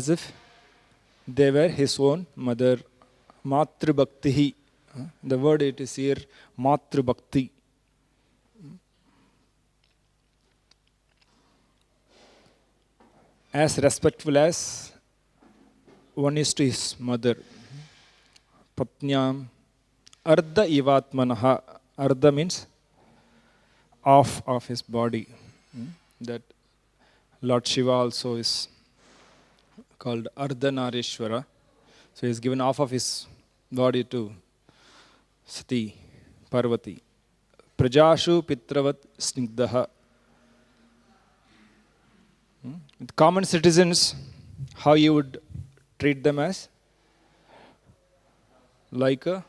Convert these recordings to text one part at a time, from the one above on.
as if they were his own mother. Matru Bhaktihi. The word it is here, Matru Bhakti. As respectful as one is to his mother. Patnyam Ardha Ivatmanaha. Ardha means half of his body. That Lord Shiva also is called Ardhanarishwara. So he has given half of his body to Sati, Parvati. Prajashu Pitravat Snigdaha. Common citizens, how you would treat them as? Like a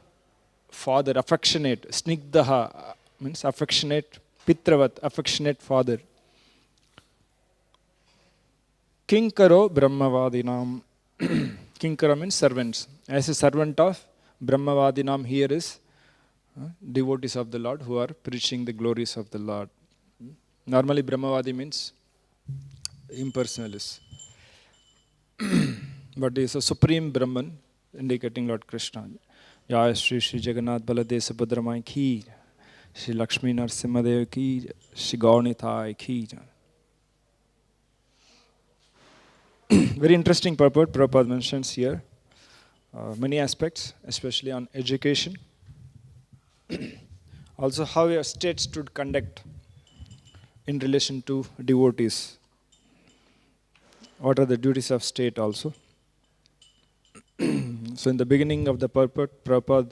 father, affectionate. Snigdaha means affectionate. Pitravat, affectionate father. Kinkaro Brahmavadinam. Kinkara means servants. As a servant of Brahmavadinam, here is devotees of the Lord who are preaching the glories of the Lord. Normally Brahmavadi means impersonalist. But he is a supreme Brahman, indicating Lord Krishna. Jai Shri Shri Jagannath Baladev Subhadramai ki, Shri Lakshmi Narsimhadev ki, Shri Gaunithai ki. Very interesting purport Prabhupada mentions here. Many aspects, especially on education. Also how a state should conduct in relation to devotees. What are the duties of state also? So in the beginning of the purport, Prabhupada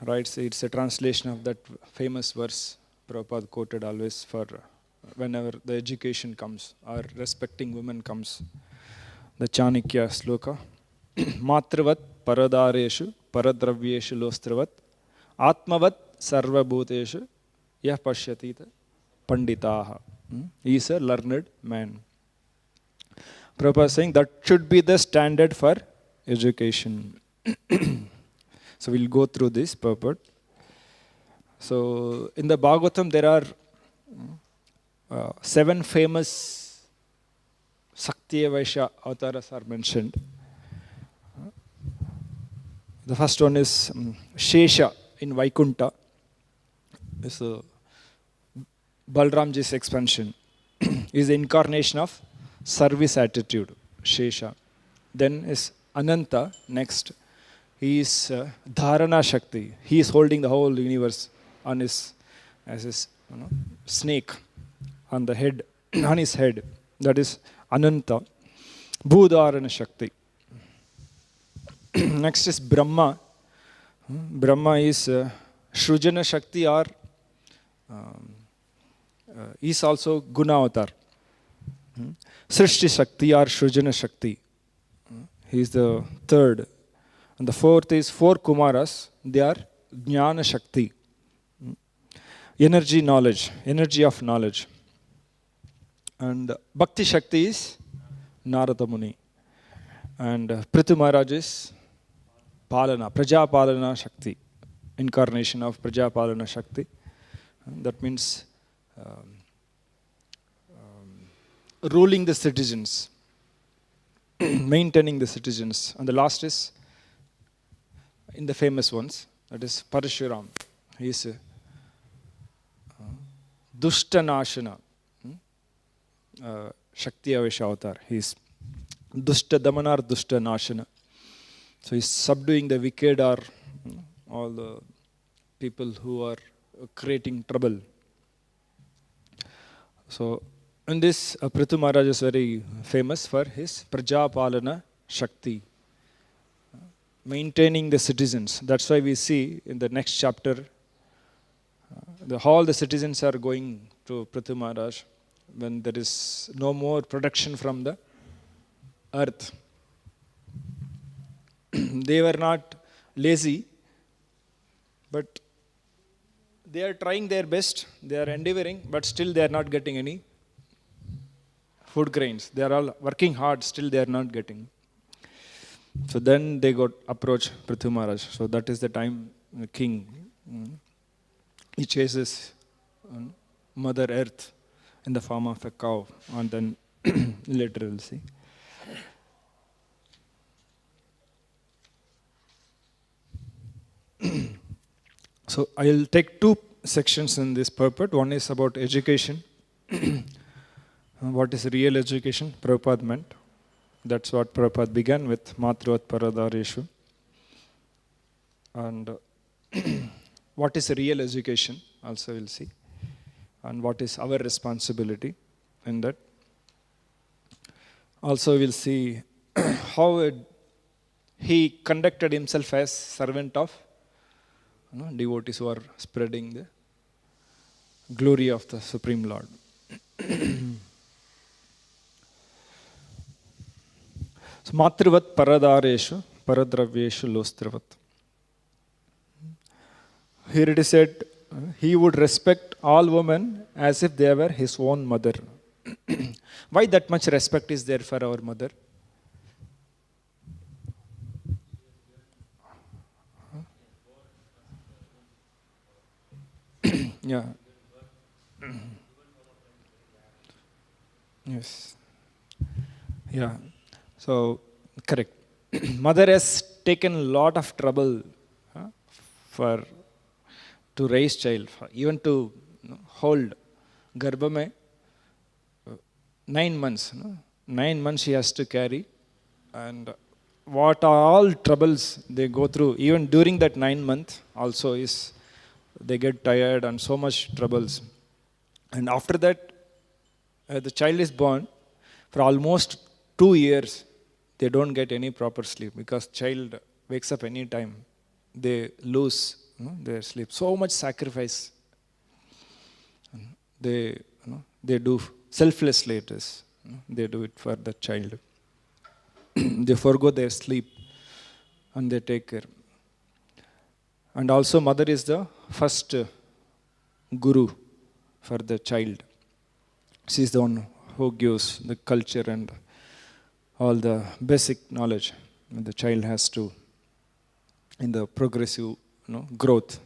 writes, it's a translation of that famous verse Prabhupada quoted always for whenever the education comes or respecting women comes. The Chanakya sloka. Matravat paradareshu paradravyeshu lostravat atmavat sarva bhuteshu yah pashyatita panditaha. He is a learned man. Prabhupada is saying that should be the standard for education. So we'll go through this purport. So in the Bhagavatam there are 7 famous Saktiya Vaishya avatars are mentioned. The first one is Shesha in Vaikunta. It's Balramji's expansion. Is the incarnation of service attitude, Shesha. Then is Ananta next. He is Dharana Shakti. He is holding the whole universe on his, as his snake on the head, on his head. That is Ananta. Bhudharana Shakti. Next is Brahma. Brahma is Shrujana Shakti or is also Guna Avatar. Srishti Shakti or Shrujana Shakti. He is the third. And the fourth is 4 Kumaras. They are Jnana Shakti. Energy, knowledge. Energy of knowledge. And Bhakti Shakti is Narada Muni. And Prithu Maharaj is Palana, Praja Palana Shakti. Incarnation of Praja Palana Shakti. That means ruling the citizens. Maintaining the citizens. And the last is in the famous ones, that is Parashuram. He is Dushtanashana. Shakti Avaishya Avatar. He is Dushta Damanar Dushta Nashana. So he is subduing the wicked or all the people who are creating trouble. So in this, Prithu Maharaj is very famous for his Prajapalana Shakti. Maintaining the citizens. That's why we see in the next chapter, all the citizens are going to Prithu Maharaj when there is no more production from the earth. They were not lazy, but they are trying their best, they are endeavoring, but still they are not getting any food grains. They are all working hard, still they are not getting. So then they got approach Prithu Maharaj. So that is the time the king, he chases Mother Earth in the form of a cow, and then later we'll see. So I'll take two sections in this purport. One is about education. What is real education? Prabhupada meant. That's what Prabhupada began with, Matruvat Paradareshu. And what is real education? Also we'll see. And what is our responsibility in that. Also we'll see how he conducted himself as servant of devotees who are spreading the glory of the Supreme Lord. So, Matruvat Paradareshu, Paradravyeshu Lostravat. Here it is said, he would respect all women as if they were his own mother. Why that much respect is there for our mother? Yeah. Yes. Yeah. So, correct. Mother has taken a lot of trouble to raise child, even to hold Garbhame. 9 months. 9 months she has to carry. And what are all troubles they go through, even during that 9 months also is, they get tired and so much troubles. And after that, the child is born, for almost 2 years, they don't get any proper sleep because child wakes up any time. They lose their sleep. So much sacrifice they do selflessly. It is they do it for the child. They forgo their sleep and they take care. And also mother is the first guru for the child. She is the one who gives the culture and all the basic knowledge the child has to in the progressive growth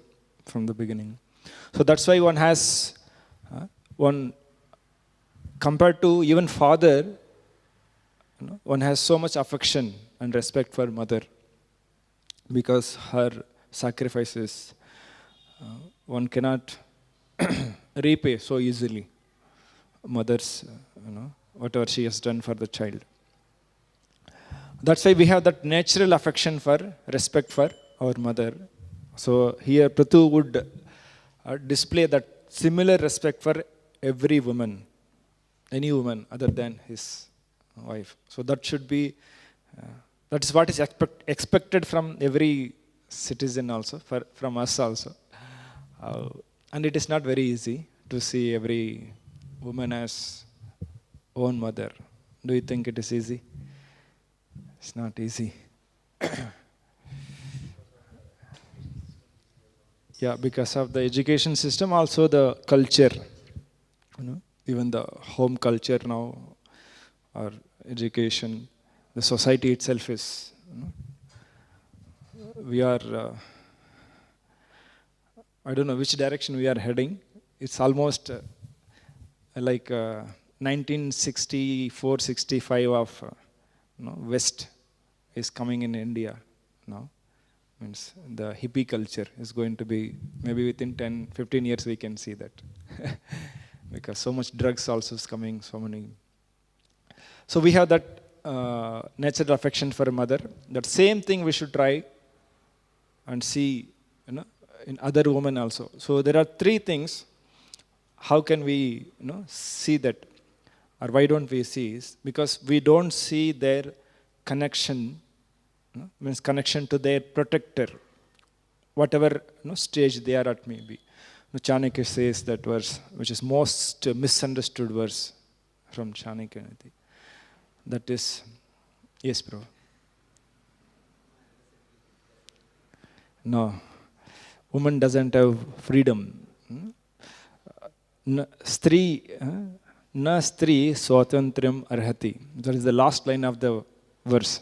from the beginning. So that's why one has one compared to even father, one has so much affection and respect for mother because her sacrifices one cannot repay so easily. Mother's, whatever she has done for the child. That's why we have that natural affection for respect for our mother. So here Prithu would display that similar respect for every woman, any woman other than his wife. So that should be, that is what is expected from every citizen also, from us also. And it is not very easy to see every woman as own mother. Do you think it is easy? It's not easy. Yeah, because of the education system, also the culture, even the home culture now, or education, the society itself is, we are, I don't know which direction we are heading. It's almost like 1964-65 of West is coming in India now. Means the hippie culture is going to be, maybe within 10-15 years we can see that. Because so much drugs also is coming, so many. So we have that natural affection for a mother. That same thing we should try and see in other women also. So there are 3 things. How can we see that? Or why don't we see? Is because we don't see their connection, means connection to their protector, whatever stage they are at maybe. Chanakya says that verse, which is most misunderstood verse from Chanakya. That is, yes, bro. No, woman doesn't have freedom. Stri swatantriyam arhati. That is the last line of the verse.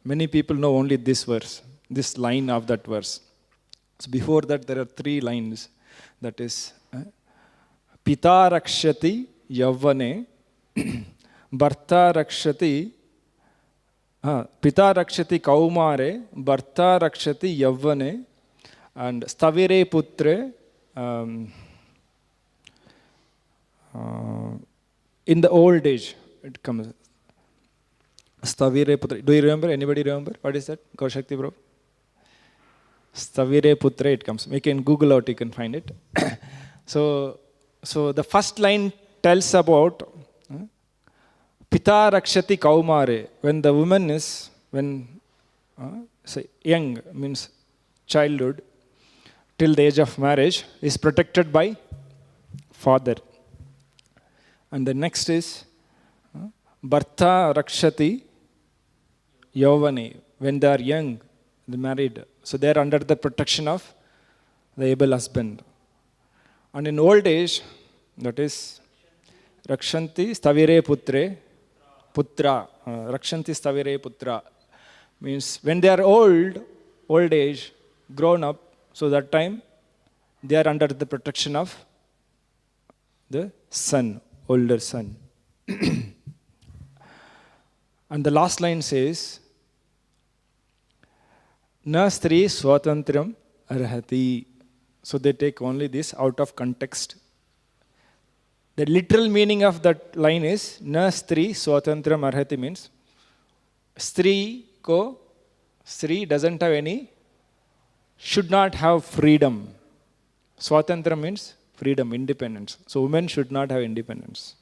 Many people know only this verse, this line of that verse. So before that there are 3 lines. That is, Pita rakshati yavvane, Bharta rakshati, Pita rakshati kaumare, Bharta rakshati yavvane, And Stavire Putre, in the old age, it comes. Stavire Putre. Do you remember? Anybody remember? What is that? Kaushakti bro? Stavire Putre, it comes. You can Google out, you can find it. So the first line tells about Pita Rakshati Kaumare. When the woman is, say young, means childhood, till the age of marriage, is protected by father. And the next is Bharta Rakshati Yauvane. When they are young, they married. So they are under the protection of the able husband. And in old age, that is Rakshanti Stavire Putre, Putra. Rakshanti Stavire Putra. Means when they are old age, grown up, so that time they are under the protection of the son, older son. And the last line says, Na stri swatantram arhati. So they take only this out of context. The literal meaning of that line is, Na stri swatantram arhati means, Stri doesn't have any, should not have freedom. Swatantra means freedom, independence. So women should not have independence.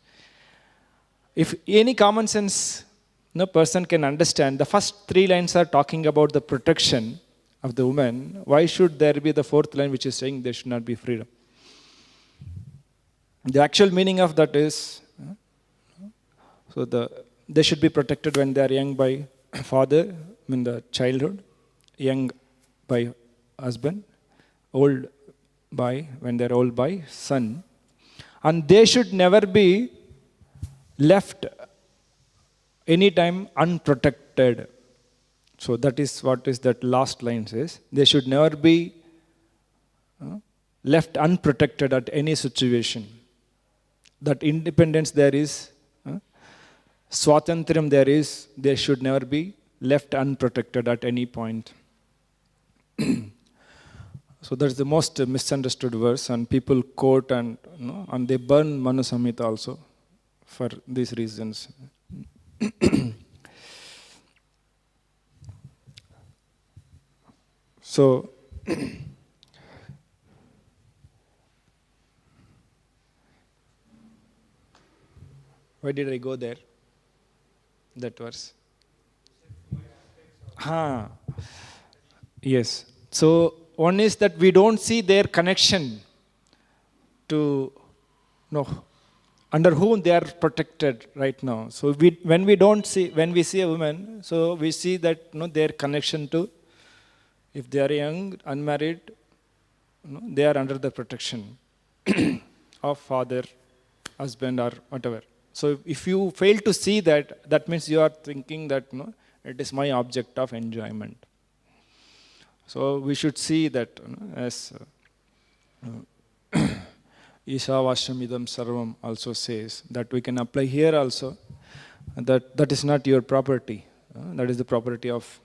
If any common sense person can understand, the first three lines are talking about the protection of the woman. Why should there be the fourth line which is saying there should not be freedom? The actual meaning of that is, they should be protected when they are young by father, in the childhood, young by husband, old by, when they are old by son. And they should never be left anytime unprotected. So that is what is that last line says. They should never be left unprotected at any situation. That independence there is, swatantriam there is, they should never be left unprotected at any point. So that's the most misunderstood verse, and people quote and they burn Manu Samhita also for these reasons. So why did I go there? That verse. Yes. So one is that we don't see their connection to under whom they are protected right now. So when we see a woman, so we see that their connection to, if they are young, unmarried, they are under the protection of father, husband, or whatever. So if you fail to see that, that means you are thinking that it is my object of enjoyment. So we should see that as Ishavashamidam Sarvam also says, that we can apply here also, that is not your property. That is the property of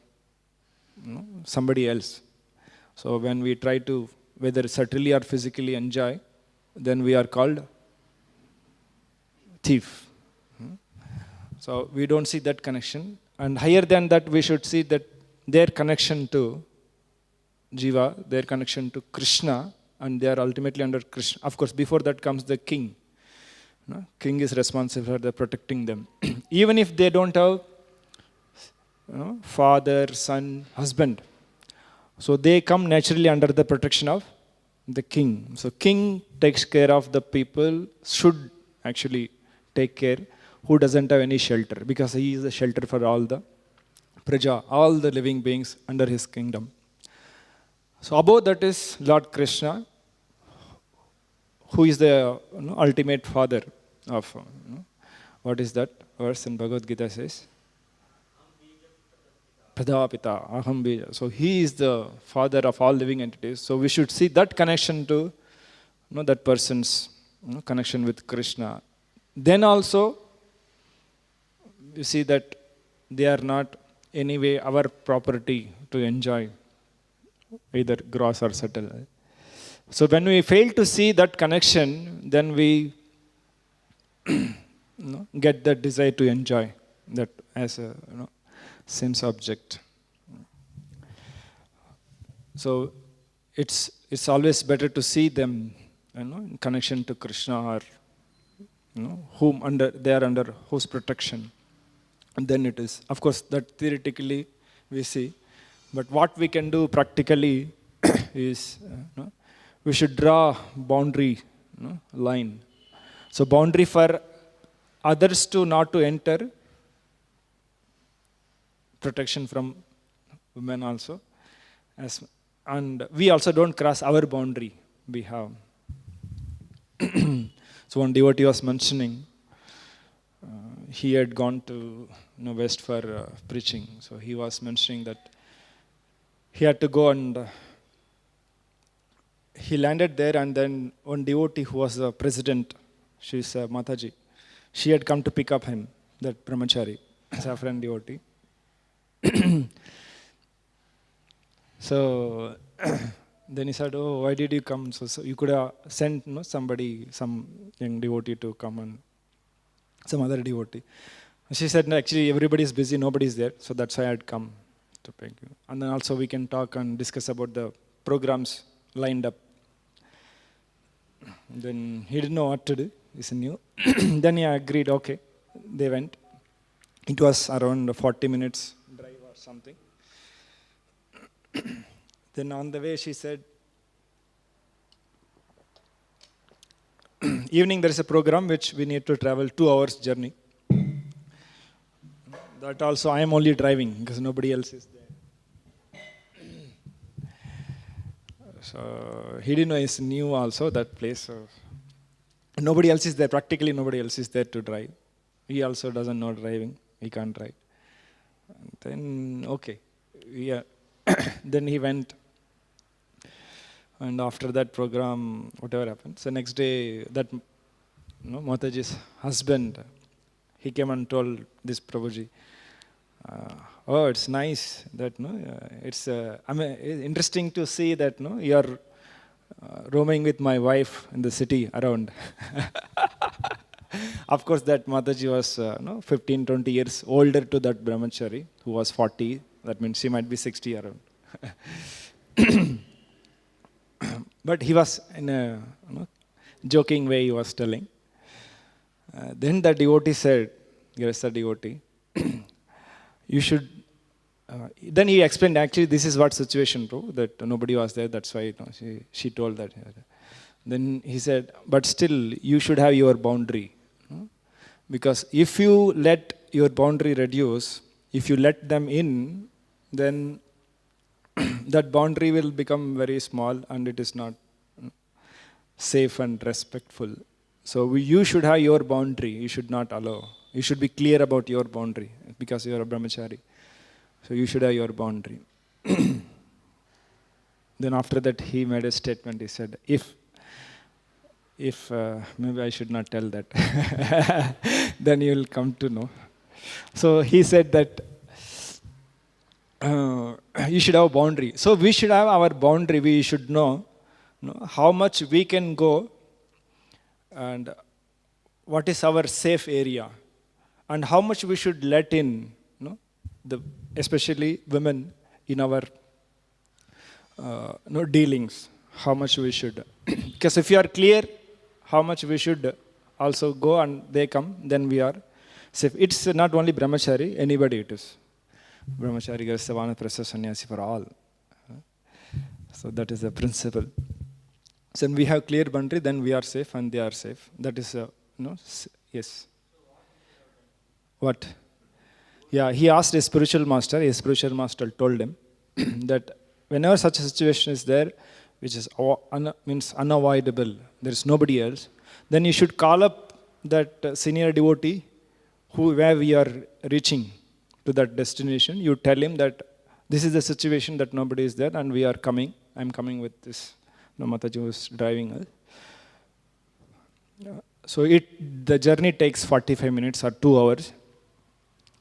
somebody else. So when we try to, whether subtly or physically enjoy, then we are called thief. So we don't see that connection. And higher than that, we should see that their connection to Jiva, their connection to Krishna, and they are ultimately under Krishna. Of course, before that comes the king. King is responsible for protecting them. Even if they don't have father, son, husband. So they come naturally under the protection of the king. So king takes care of the people, should actually take care, who doesn't have any shelter, because he is the shelter for all the praja, all the living beings under his kingdom. So above that is Lord Krishna, who is the ultimate father of, what is that verse in Bhagavad Gita says? Pradapita, Aham Bija. So he is the father of all living entities. So we should see that connection to that person's connection with Krishna. Then also, you see that they are not anyway our property to enjoy. either gross or subtle. So when we fail to see that connection, then we get that desire to enjoy that as a sense object. So it's always better to see them in connection to Krishna, or they are under whose protection. And then it is, of course, that theoretically we see, but what we can do practically is we should draw boundary line. So boundary for others to not to enter, protection from women also, and we also don't cross our boundary we have. So one devotee was mentioning, he had gone to West for preaching. So he was mentioning that he had to go, and he landed there, and then one devotee who was the president, she's Mataji, she had come to pick up him, that brahmachari, saffron devotee. So then he said, "Oh, why did you come? So you could have sent somebody, some young devotee to come, and some other devotee." She said, "No, actually everybody is busy, nobody is there, so that's why I had come to pick you. And then also we can talk and discuss about the programs lined up." Then he didn't know what to do. He's new. Then he agreed. Okay, they went. It was around 40 minutes drive or something. Then on the way she said, evening there is a program which we need to travel 2 hours journey. That also I am only driving because nobody else is there. So he didn't know it's new also, that place. So nobody else is there, practically nobody else is there to drive. He also doesn't know driving, he can't drive. And then, okay, yeah. Then he went. And after that program, whatever happened, so next day, that Mataji's husband, he came and told this Prabhuji, "Oh, it's nice that it's interesting to see that you are roaming with my wife in the city around." Of course, that Mataji was 15, 20 years older to that brahmachari who was 40. That means she might be 60 around. But he was in a joking way, he was telling. Then the devotee said, yes, the devotee, you should, then he explained, actually this is what situation, bro, that nobody was there, that's why she told that. Then he said, but still you should have your boundary. Because if you let your boundary reduce, if you let them in, then that boundary will become very small and it is not safe and respectful. So you should have your boundary. You should not allow. You should be clear about your boundary because you are a brahmachari. So you should have your boundary. Then after that he made a statement. He said, if maybe I should not tell that, then you will come to know. So he said that you should have a boundary. So we should have our boundary. We should know how much we can go and what is our safe area and how much we should let in, especially women in our dealings, how much we should. Because if you are clear how much we should also go and they come, then we are safe. It's not only brahmachari, anybody it is. Brahmachari, Grihastha, Vanaprastha, Sannyasi for all. So that is the principle. So when we have clear boundary, then we are safe and they are safe. That is, yes. What? Yeah, he asked his spiritual master. His spiritual master told him that whenever such a situation is there, which is means unavoidable, there is nobody else, then you should call up that senior devotee where we are reaching to that destination. You tell him that this is the situation that nobody is there and we are coming. I'm coming with this. Mataji was driving us. So the journey takes 45 minutes or 2 hours.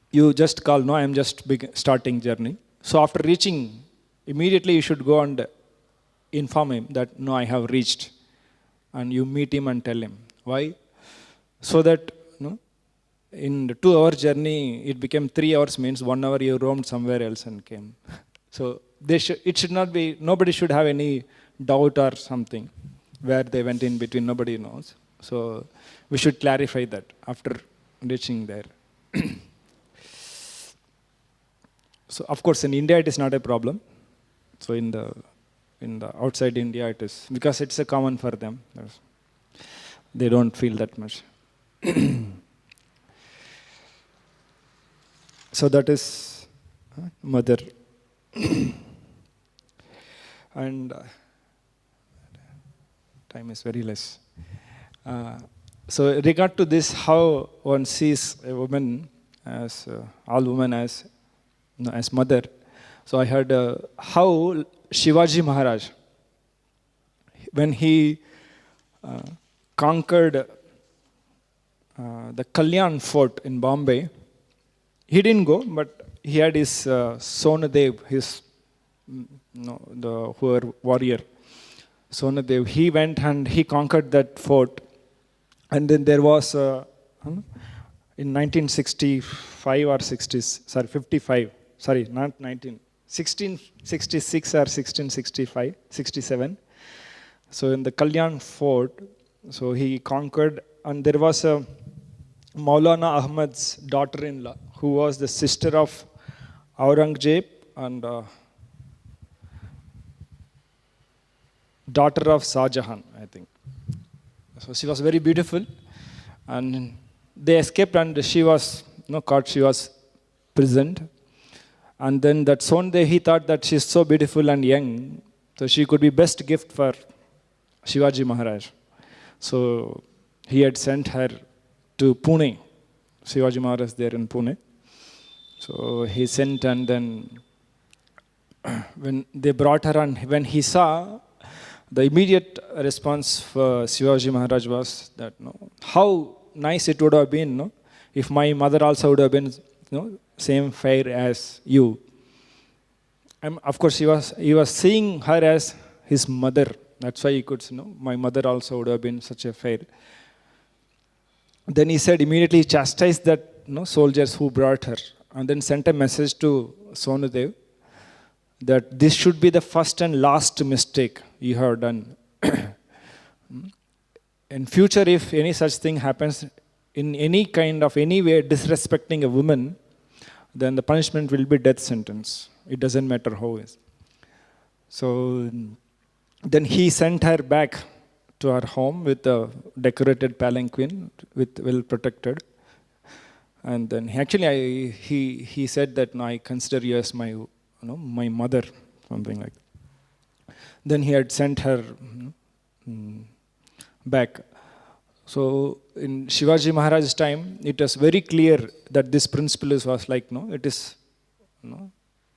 You just call, no, I'm just starting journey. So after reaching immediately you should go and inform him that, no, I have reached. And you meet him and tell him. Why? So that, in the 2-hour journey, it became 3 hours, means 1 hour you roamed somewhere else and came. So it should not be, nobody should have any doubt or something where they went in between, nobody knows. So we should clarify that after reaching there. So of course in India it is not a problem. So in the outside India it is, because it's a common for them. They don't feel that much. So that is mother. And time is very less. So regard to this, how one sees a woman as all women as mother. So I heard how Shivaji Maharaj, when he conquered the Kalyan fort in Bombay, he didn't go, but he had his Sonadev, his the warrior Sonadev. He went and he conquered that fort, and then there was in 1965 or 60s, sorry 55, sorry not 1666 or 1665, 67. So in the Kalyan fort, so he conquered, and there was a Maulana Ahmad's daughter-in-law, who was the sister of Aurangzeb and daughter of Shah Jahan, I think. So she was very beautiful, and they escaped, and she was caught. She was prisoned, and then that Sonde, he thought that she's so beautiful and young, so she could be best gift for Shivaji Maharaj. So he had sent her to Pune. Shivaji Maharaj there in Pune. So he sent, and then when they brought her, and when he saw, the immediate response for Shivaji Maharaj was that, how nice it would have been, if my mother also would have been, same fair as you. Of course, he was seeing her as his mother. That's why he could, my mother also would have been such a fair. Then he said, immediately chastised that soldiers who brought her, and then sent a message to Sonadev that this should be the first and last mistake you have done. In future, if any such thing happens in any way disrespecting a woman, then the punishment will be death sentence. It doesn't matter how it is. So then he sent her back to her home with a decorated palanquin, with well protected. And then he said that, no, I consider you as my my mother, something like that. Then he had sent her back. So in Shivaji Maharaj's time, it was very clear that this principle was like, it is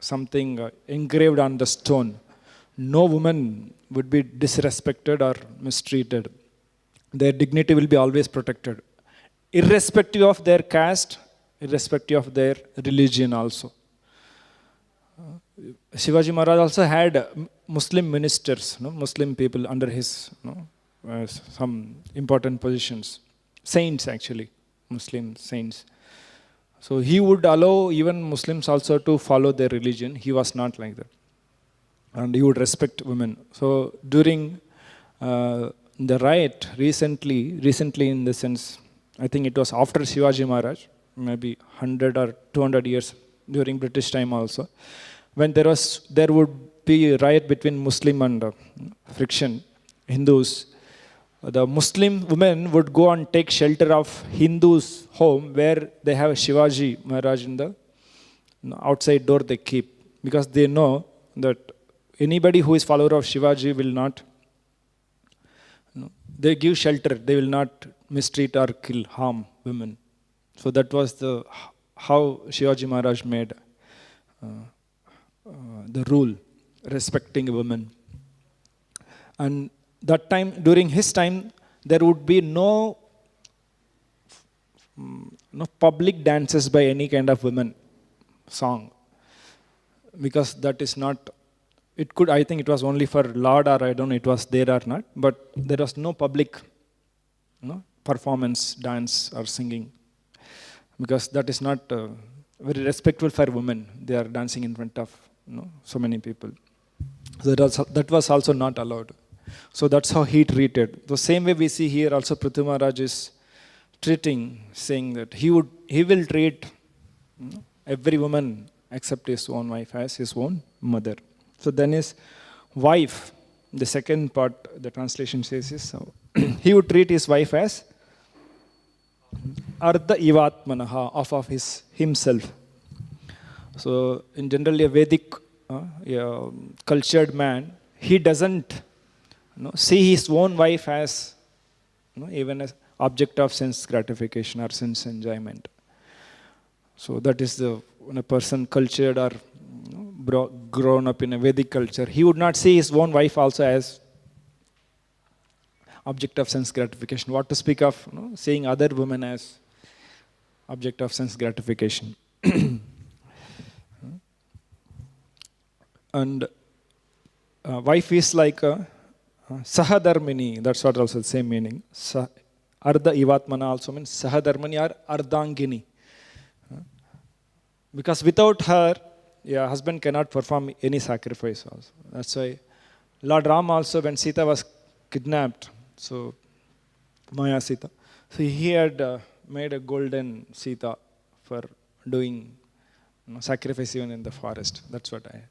something engraved on the stone. No woman would be disrespected or mistreated. Their dignity will be always protected, irrespective of their caste, irrespective of their religion also. Shivaji Maharaj also had Muslim ministers, Muslim people under his some important positions. Saints actually, Muslim saints. So he would allow even Muslims also to follow their religion. He was not like that. And he would respect women. So during the riot recently in the sense, I think it was after Shivaji Maharaj, maybe 100 or 200 years during British time also, when there would be a riot between Muslim and friction, Hindus, the Muslim women would go and take shelter of Hindus' home where they have Shivaji Maharaj in the outside door they keep, because they know that anybody who is follower of Shivaji will not, they give shelter, they will not mistreat or kill, harm women. So that was how Shivaji Maharaj made the rule respecting women. And that time, during his time, there would be no public dances by any kind of women song, because that is not it could, I think it was only for Lord, or I don't know it was there or not, but there was no public performance, dance or singing, because that is not very respectful for women. They are dancing in front of so many people. So that was also not allowed. So that's how he treated. The same way we see here also Prithu Maharaj is treating, saying that he will treat every woman except his own wife as his own mother. So then his wife, the second part, the translation says is, he would treat his wife as Ardha Ivatmanaha, of himself. So in generally a Vedic cultured man, he doesn't see his own wife as even as object of sense gratification or sense enjoyment. So that is when a person cultured or grown up in a Vedic culture, he would not see his own wife also as object of sense gratification. What to speak of seeing other women as object of sense gratification. And wife is like a Sahadharmini, that's what also the same meaning. Ardha Ivatmana also means Sahadharmini or Ardhangini. Because without her, husband cannot perform any sacrifice also. That's why Lord Ram also, when Sita was kidnapped, so Maya Sita, so he had made a golden Sita for doing sacrifice even in the forest. That's what I.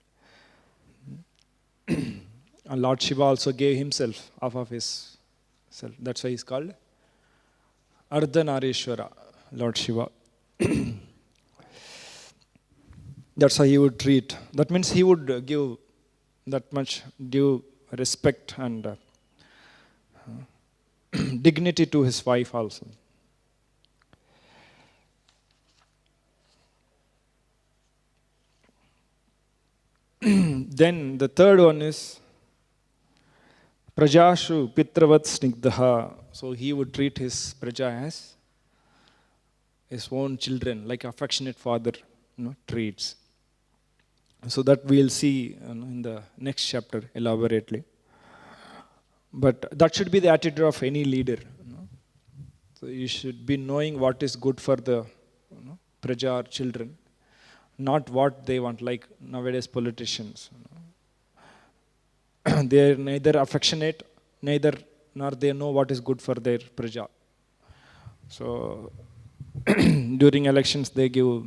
And Lord Shiva also gave himself of his self. That's why he's called Ardhanarishwara, Lord Shiva. That's how he would treat. That means he would give that much due respect and dignity to his wife also. Then the third one is Prajashu Pitravat Snigdha. So he would treat his Praja as his own children, like affectionate father treats. So that we'll see in the next chapter elaborately. But that should be the attitude of any leader. So you should be knowing what is good for the Praja or children, not what they want, like nowadays politicians. They are neither affectionate, nor they know what is good for their Praja. So during elections they give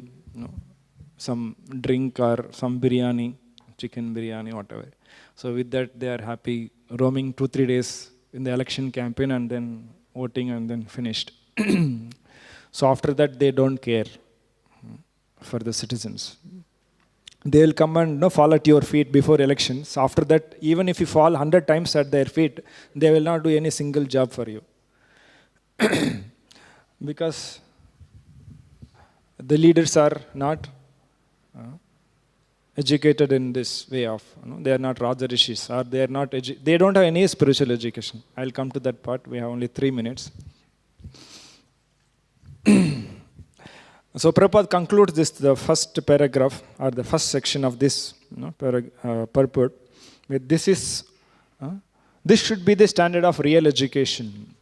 some drink or some biryani, chicken biryani, whatever. So with that they are happy, roaming 2-3 days in the election campaign and then voting and then finished. So after that they don't care for the citizens. They will come and fall at your feet before elections. After that, even if you fall 100 times at their feet, they will not do any single job for you. Because the leaders are not educated in this way of, they are not Raja Rishis, or they are not, they don't have any spiritual education. I'll come to that part. We have only 3 minutes. So Prabhupada concludes the first paragraph or the first section of this purport with this should be the standard of real education.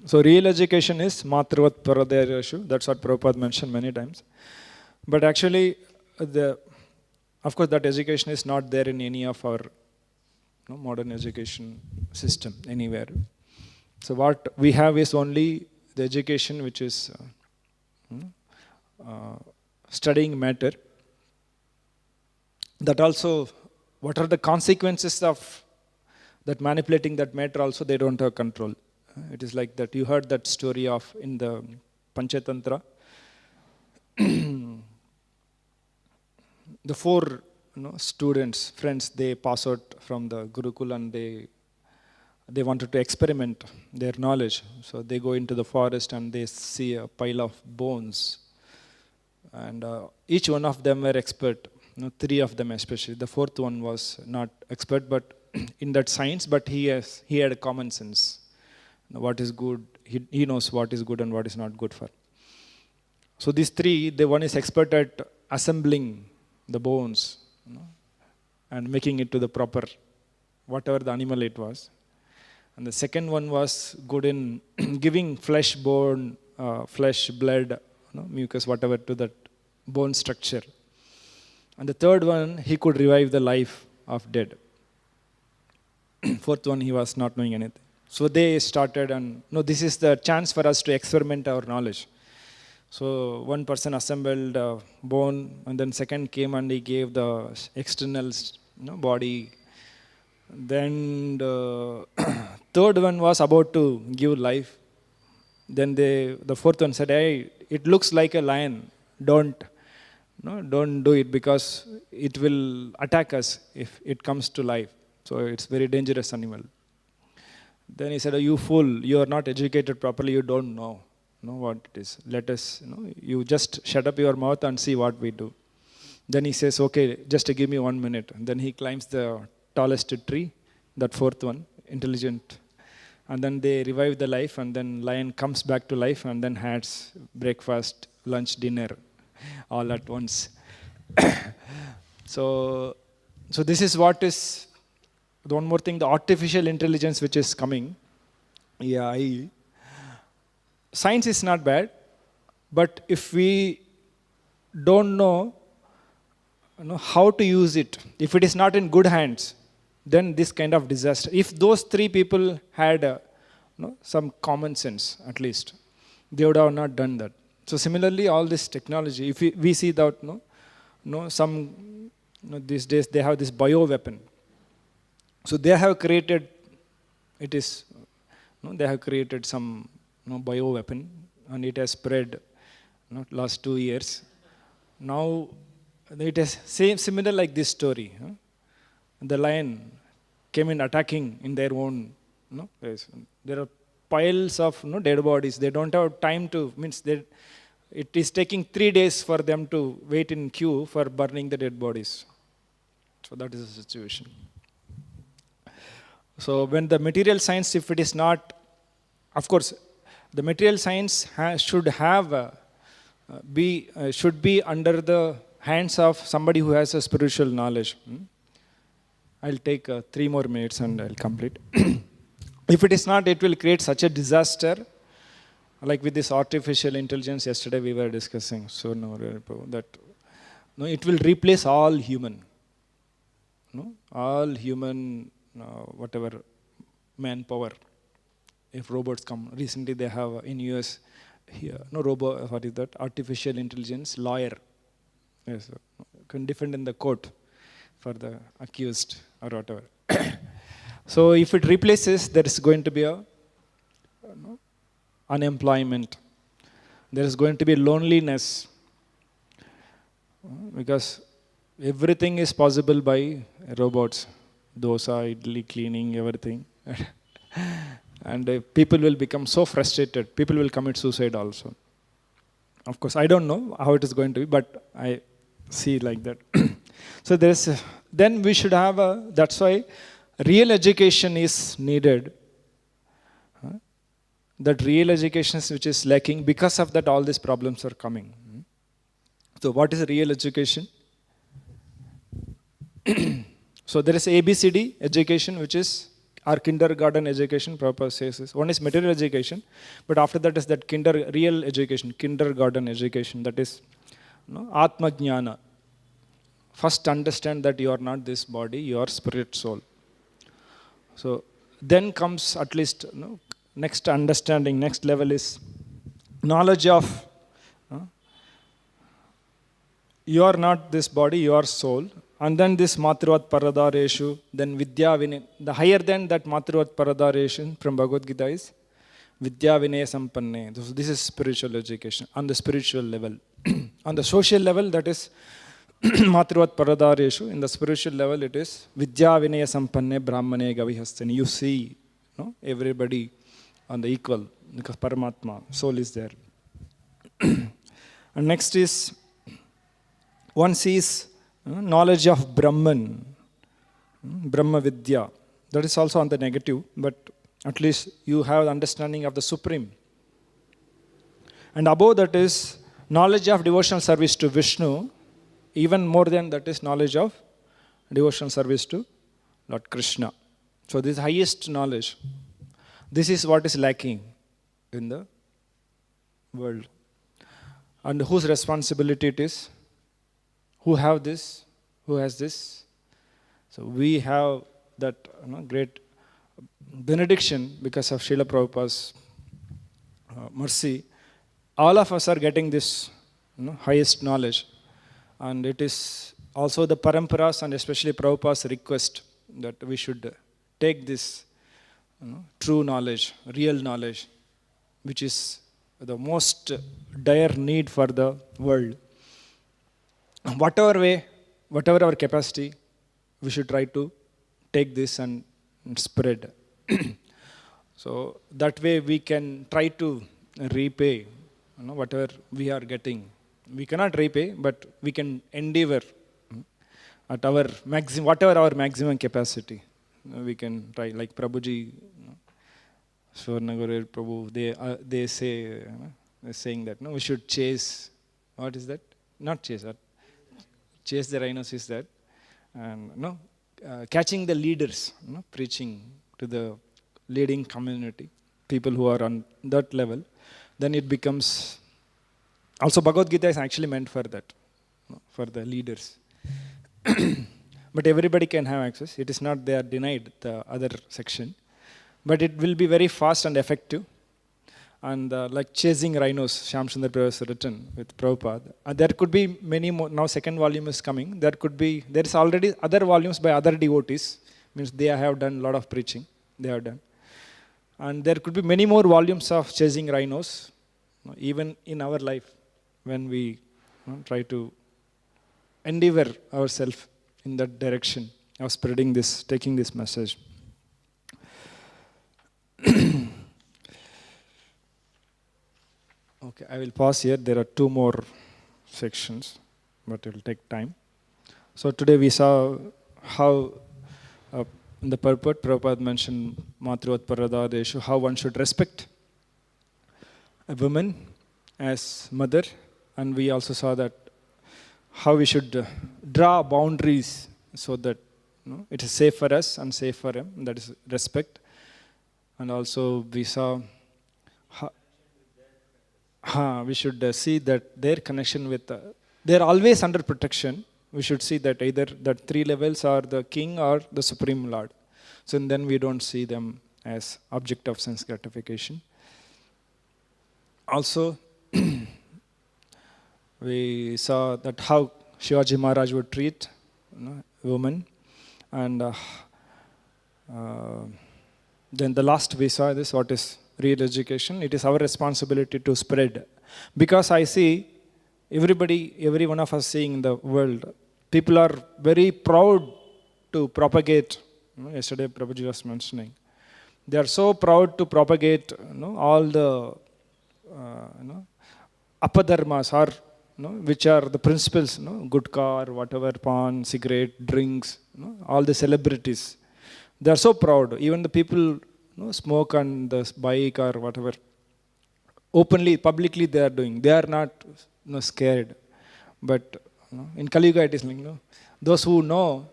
So real education is Matravat Paradayashu. That's what Prabhupada mentioned many times. But actually, of course, that education is not there in any of our modern education system anywhere. So what we have is only the education which is studying matter. That also, what are the consequences of that manipulating that matter also, they don't have control. It is like that. You heard that story of in the Panchatantra. The 4 students, friends, they pass out from the Gurukul and they wanted to experiment their knowledge. So they go into the forest and they see a pile of bones. And each one of them were expert. 3 of them especially. The 4th one was not expert, but in that science, but he had a common sense. What is good, he knows what is good and what is not good for. So these 3, the one is expert at assembling the bones, and making it to the proper, whatever the animal it was. And the second one was good in giving flesh, bone, flesh, blood, mucus, whatever to that bone structure. And the third one, he could revive the life of dead. Fourth one, he was not knowing anything. So they started, and this is the chance for us to experiment our knowledge. So one person assembled a bone, and then second came and he gave the external body. Then the third one was about to give life. Then the fourth one said, "Hey, it looks like a lion. Don't do it, because it will attack us if it comes to life. So it's very dangerous animal." Then he said, "Oh, you fool! You are not educated properly. You don't know what it is. Let us, you just shut up your mouth and see what we do." Then he says, "Okay, just give me 1 minute." And then he climbs the tallest tree, that fourth one, intelligent. And then they revive the life, and then lion comes back to life, and then has breakfast, lunch, dinner, all at once. So this is what is, one more thing, the artificial intelligence which is coming. AI. Science is not bad, but if we don't know how to use it, if it is not in good hands, then this kind of disaster. If those three people had some common sense, at least, they would have not done that. So similarly, all this technology, if we see that, these days they have this bio weapon. So they have created, they have created some bio weapon, and it has spread last 2 years. Now it is similar like this story. The lion came in attacking in their own place. There are piles of dead bodies. They don't have time to, it is taking 3 days for them to wait in queue for burning the dead bodies. So that is the situation. So when the material science, if it is not, of course, the material science should be under the hands of somebody who has a spiritual knowledge. I'll take 3 more minutes and I'll complete. If it is not, it will create such a disaster, like with this artificial intelligence. Yesterday we were discussing, so that it will replace all human, whatever manpower. If robots come, recently they have in US here, what is that? Artificial intelligence lawyer, yes, can defend in the court for the accused or whatever. So if it replaces, there is going to be a unemployment. There is going to be loneliness, because everything is possible by robots. Dosa, idli, cleaning, everything. And people will become so frustrated. People will commit suicide also. Of course, I don't know how it is going to be, but I see like that. So then we should have that's why real education is needed. That real education which is lacking, because of that all these problems are coming. So what is real education? So there is ABCD education, which is our kindergarten education, proper says this. One is material education, but after that is that real education, kindergarten education, that is Atma Jnana. First understand that you are not this body, you are spirit, soul. So then comes at least next understanding, next level is knowledge of you are not this body, you are soul. And then this Matruvat Paradareshu, then Vidya Vinay. The higher than that Matruvat Paradareshu from Bhagavad Gita is Vidya Vinay Sampanne. So this is spiritual education on the spiritual level. On the social level, that is Matruvat Paradareshu. In the spiritual level, it is Vidya Vinaya Sampanne Brahmane Gavihastani. You see everybody on the equal, because Paramatma, soul is there. And next is, one sees knowledge of Brahman, Brahma Vidya. That is also on the negative, but at least you have the understanding of the Supreme. And above that is knowledge of devotional service to Vishnu. Even more than that is knowledge of devotional service to Lord Krishna. So this highest knowledge, this is what is lacking in the world. And whose responsibility it is? Who have this? Who has this? So we have that great benediction because of Srila Prabhupada's mercy. All of us are getting this highest knowledge. And it is also the paramparas and especially Prabhupada's request that we should take this true knowledge, real knowledge, which is the most dire need for the world. Whatever way, whatever our capacity, we should try to take this and spread. So that way we can try to repay whatever we are getting. We cannot repay, but we can endeavor at our maximum, whatever our maximum capacity. We can try, like Prabhuji, Swarnagore Prabhu, they say, they're saying that we should chase, what is that? Not chase, chase the rhinos is that. And catching the leaders, preaching to the leading community, people who are on that level, then it becomes, also Bhagavad Gita is actually meant for that, for the leaders. But everybody can have access. It is not they are denied the other section. But it will be very fast and effective. And like chasing rhinos, Shyam Sundar Prabhu has written with Prabhupada. There could be many more, now second volume is coming. There is already other volumes by other devotees. Means they have done a lot of preaching. They have done. And there could be many more volumes of chasing rhinos, even in our life, when we try to endeavor ourselves in that direction of spreading this, taking this message. Okay, I will pause here. There are 2 more sections, but it will take time. So today we saw how in the purport, Prabhupada mentioned Matruvat Paradadeshu, how one should respect a woman as mother, and we also saw that how we should draw boundaries so that it is safe for us and safe for him, that is respect. And also we saw we should see that their connection with, they are always under protection. We should see that either that 3 levels are the king or the supreme lord. So then we don't see them as object of sense gratification. Also, we saw that how Shivaji Maharaj would treat women. And then the last we saw this, what is real education. It is our responsibility to spread. Because I see every one of us seeing in the world, people are very proud to propagate. Yesterday Prabhuji was mentioning. They are so proud to propagate all the apadharmas, or which are the principles, good car, whatever, pan, cigarette, drinks, all the celebrities. They are so proud. Even the people smoke on the bike or whatever. Openly, publicly they are doing. They are not scared. But in Kali Yuga it is like, those who know,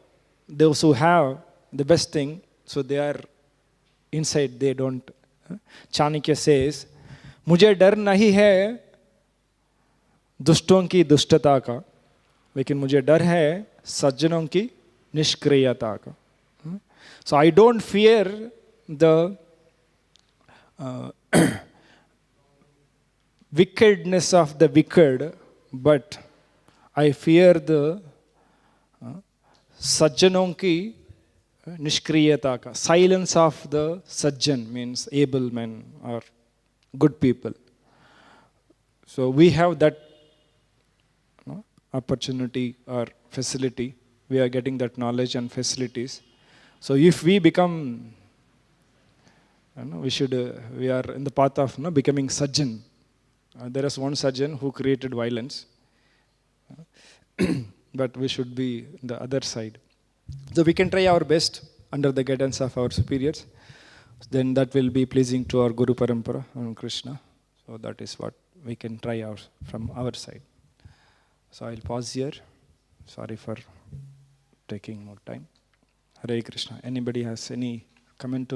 those who have the best thing, so they are inside, they don't. Chanakya says, मुझे डर नहीं है दुष्टों की दुष्टता का, लेकिन मुझे डर है सज्जनों की निष्क्रियता का. So I don't fear the wickedness of the wicked, but I fear the sajjanon ki nishkriyata ka. Silence of the sajjan means able men or good people. So we have that opportunity or facility. We are getting that knowledge and facilities. So if we become, we are in the path of becoming sajjan. There is one sajjan who created violence. But we should be the other side. So we can try our best under the guidance of our superiors. Then that will be pleasing to our Guru Parampara and Krishna. So that is what we can try out from our side. So I'll pause here. Sorry for taking taking more time. Hare Krishna. Anybody has any comment to